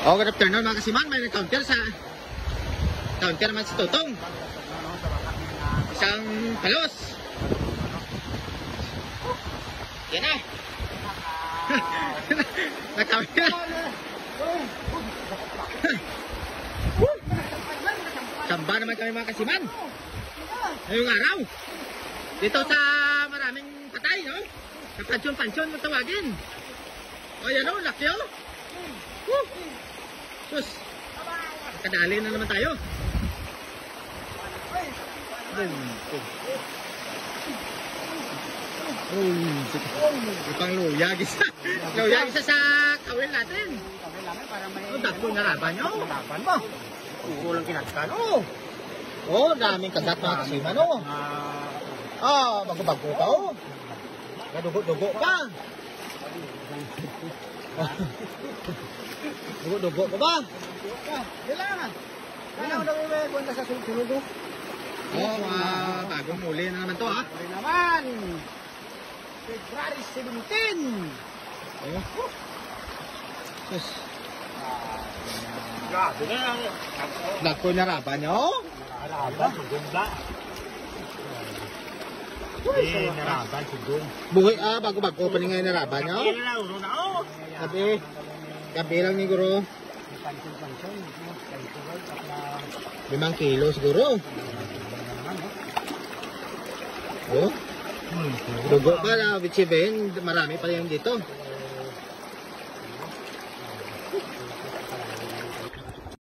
Oh, good afternoon mga kasiman. May counter naman si Totong. Isang palos. Yan na. Nakawin. Samba naman kami mga kasiman. Ngayong araw. Dito sa maraming patay, no? Sa pansyon-pansyon mo tawagin. O yan o, laki o. Sus. Kadali na naman tayo. Ipang luyag isa. Luyag isa sa kawil natin. O, dako na laban nyo. Laban ba? Kulang kinagkan. Oh, daming kagat mga kasiman o. Bago-bago pa o. Dugo-dugo pa. Dugo-dugo pa ba? Kailangan. Kailangan daw may buwan sa sunog. Bagong muli na naman to ha. Muli naman. February 17. Sus. Grabe na lang. Dako na raban nyo? Naraban, sugong ba? Naraban, sugong. Buhay, bago-bago pa ngayon na raban nyo? Gabi lang ni Guro. 5 kilo siguro. Oh. Dugo pa na, Vichiben, marami pa yung dito.